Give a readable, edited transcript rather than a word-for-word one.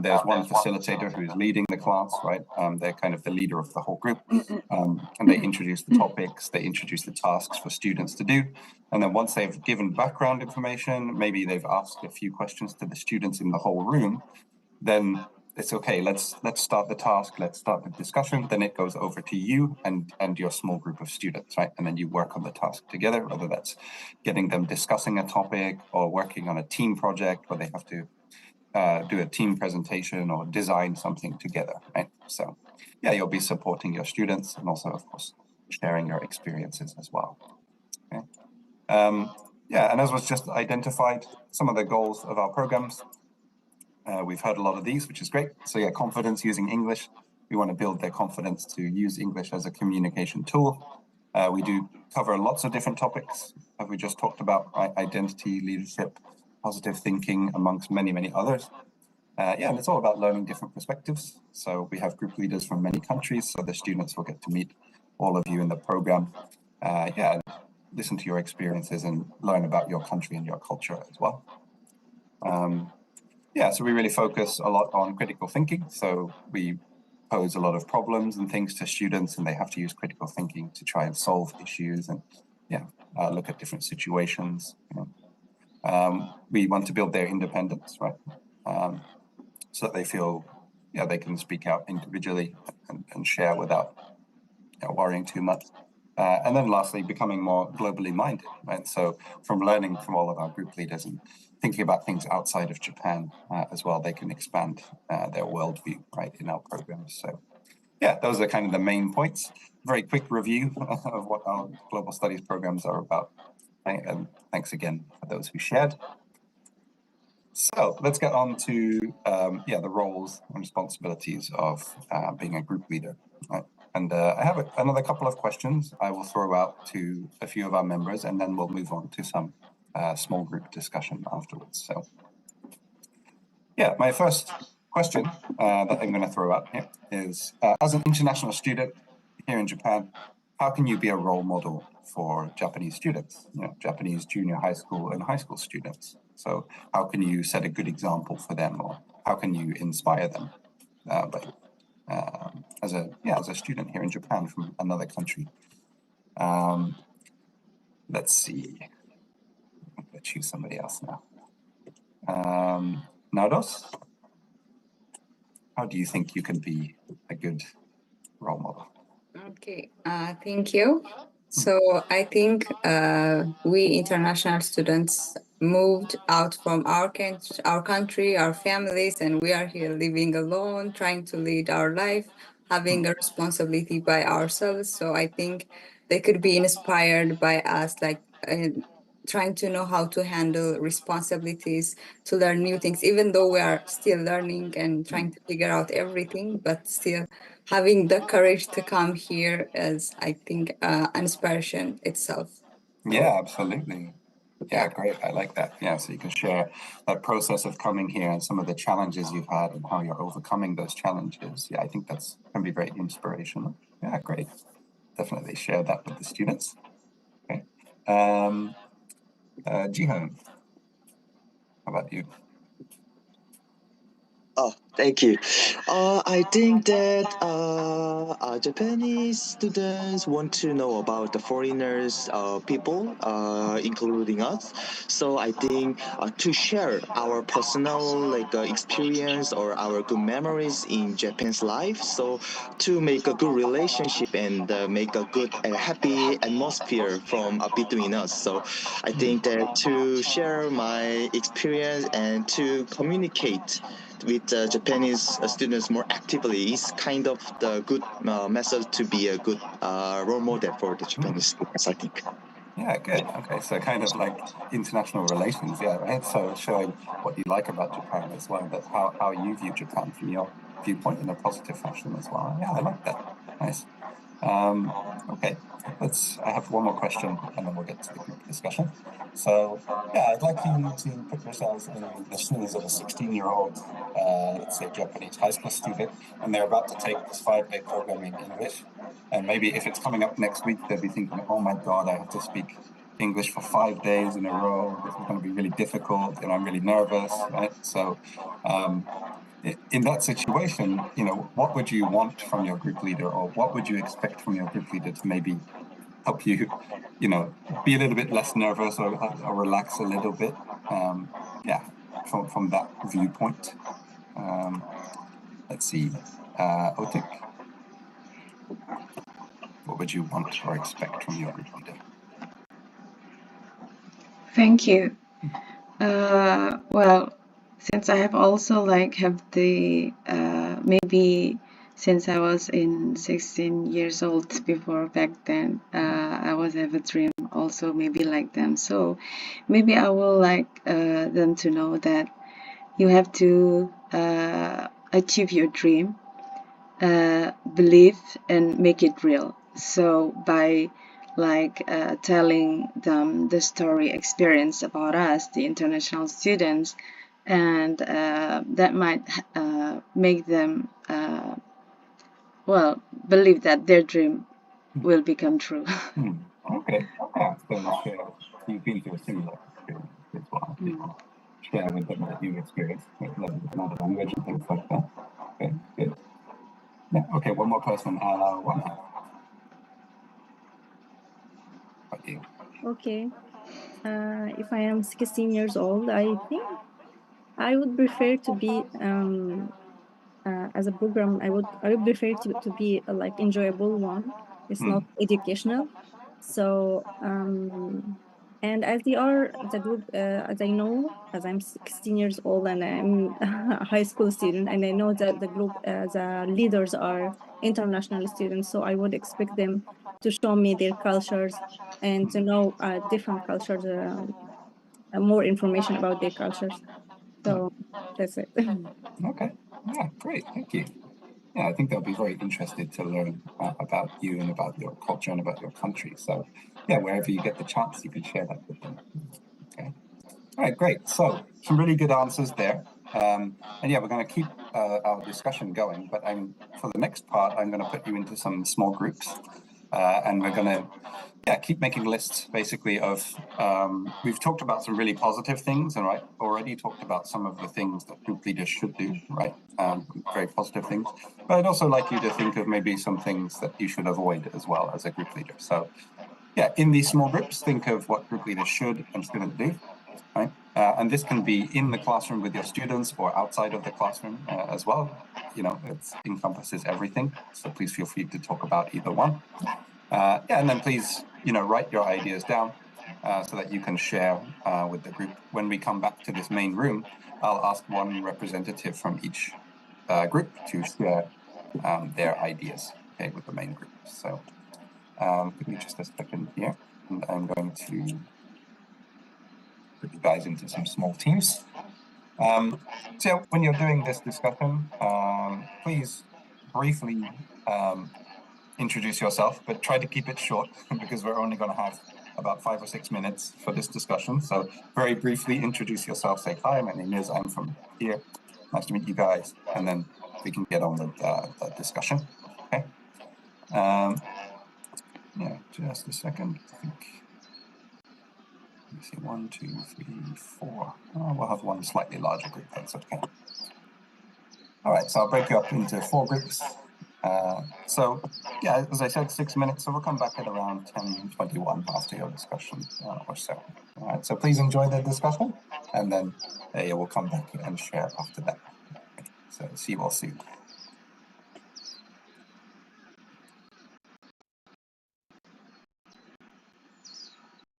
There's one facilitator who's leading the class, right? They're kind of the leader of the whole group, and they introduce the topics, they introduce the tasks for students to do. And then once they've given background information, maybe they've asked a few questions to the students in the whole room, then it's okay, let's start the task, let's start the discussion. Then it goes over to you and your small group of students, right? And then you work on the task together, whether that's getting them discussing a topic or working on a team project where they have to do a team presentation or design something together, right? So yeah, you'll be supporting your students and also, of course, sharing your experiences as well. Okay. Yeah, and as was just identified, some of the goals of our programs, we've heard a lot of these, which is great. So yeah, confidence using English. We want to build their confidence to use English as a communication tool. We do cover lots of different topics, as we just talked about, right? Identity, leadership, positive thinking, amongst many, many others. Yeah, and it's all about learning different perspectives. So we have group leaders from many countries, so the students will get to meet all of you in the program. Yeah, listen to your experiences and learn about your country and your culture as well. Yeah, so we really focus a lot on critical thinking. So we pose a lot of problems and things to students, and they have to use critical thinking to try and solve issues and look at different situations. We want to build their independence, right? So that they feel they can speak out individually and share without worrying too much. And then lastly, becoming more globally minded, right? So from learning from all of our group leaders and thinking about things outside of Japan as well, they can expand their worldview, right, in our programs. So yeah, those are kind of the main points. Very quick review of what our global studies programs are about. Right? And thanks again for those who shared. So let's get on to the roles and responsibilities of being a group leader. Right? And I have another couple of questions I will throw out to a few of our members, and then we'll move on to some small group discussion afterwards. So yeah, my first question that I'm going to throw out here is, as an international student here in Japan, how can you be a role model for Japanese students, Japanese junior high school and high school students? So how can you set a good example for them, or how can you inspire them as a student here in Japan from another country? Let's see. I'm going to choose somebody else now. Nados, how do you think you can be a good role model? Okay, thank you. So I think we international students moved out from our country, our families, and we are here living alone, trying to lead our life, having a responsibility by ourselves. So I think they could be inspired by us, like trying to know how to handle responsibilities, to learn new things, even though we are still learning and trying to figure out everything, but still having the courage to come here is, I think, inspiration itself. Yeah, absolutely. Yeah, great. I like that. Yeah, so you can share that process of coming here and some of the challenges you've had and how you're overcoming those challenges. Yeah, I think that's can be very inspirational. Yeah, great. Definitely share that with the students. Okay. Jihan, how about you? Oh, thank you. I think that Japanese students want to know about the foreigners, people, including us. So I think to share our personal experience or our good memories in Japan's life. So to make a good relationship and make a good, happy atmosphere from between us. So I think that to share my experience and to communicate with Japanese students more actively is kind of the good method to be a good role model for the Japanese students, I think. Yeah, good. Okay, so kind of like international relations, yeah, right? So showing what you like about Japan as well, but how you view Japan from your viewpoint in a positive fashion as well. Yeah, I like that. Nice. Okay, I have one more question and then we'll get to the group discussion. So yeah, I'd like you to put yourselves in the shoes of a 16-year-old, let's say Japanese high school student, and they're about to take this 5-day program in English. And maybe if it's coming up next week, they'll be thinking, oh my God, I have to speak English for 5 days in a row. This is going to be really difficult and I'm really nervous, right? So in that situation, what would you want from your group leader, or what would you expect from your group leader to maybe help you, be a little bit less nervous or relax a little bit? From that viewpoint. Let's see, Otik, what would you want or expect from your group leader? Thank you. Well, since I have also have the maybe since I was in 16 years old before back then, I was have a dream also maybe like them. So maybe I will like them to know that you have to achieve your dream, believe and make it real. So by telling them the story experience about us, the international students, and that might make them believe that their dream will become true. Okay. Yeah, so you've been through a similar experience as well. Share with them that you've experienced with another language and things like that. Okay, good. Yeah, okay, one more person, one hand. About you. Okay. If I am 16 years old, I think I would prefer to be as a program. I would prefer to be a enjoyable one. It's not educational. So and as they are the group, as I know, as I'm 16 years old and I'm a high school student, and I know that the group, the leaders are international students, so I would expect them to show me their cultures and to know different cultures, more information about their cultures. So that's it. Okay, yeah, great, thank you. Yeah, I think they'll be very interested to learn about you and about your culture and about your country. So yeah, wherever you get the chance, you can share that with them. Okay. All right, great. So some really good answers there. And yeah, we're going to keep our discussion going, but for the next part, I'm going to put you into some small groups, and we're going to keep making lists basically of, we've talked about some really positive things, and already talked about some of the things that group leaders should do, right? Very positive things. But I'd also like you to think of maybe some things that you should avoid as well as a group leader. So yeah, in these small groups, think of what group leaders should and shouldn't do. Right? And this can be in the classroom with your students or outside of the classroom as well. It encompasses everything. So please feel free to talk about either one. And then please, write your ideas down so that you can share with the group. When we come back to this main room, I'll ask one representative from each group to share their ideas, okay, with the main group. So give me just a second here, and I'm going to put you guys into some small teams. So when you're doing this discussion, please briefly introduce yourself, but try to keep it short because we're only going to have about 5 or 6 minutes for this discussion. So very briefly introduce yourself, say, hi, my name is, I'm from here. Nice to meet you guys. And then we can get on with the discussion. Okay. Yeah, just a second. I think. Let me see, 1, 2, 3, 4. We'll have one slightly larger group, that's okay. All right, so I'll break you up into 4 groups. So yeah, as I said, 6 minutes, so we'll come back at around 10:21 after your discussion or so. All right, so please enjoy the discussion, and then we'll come back and share after that. So see you all soon.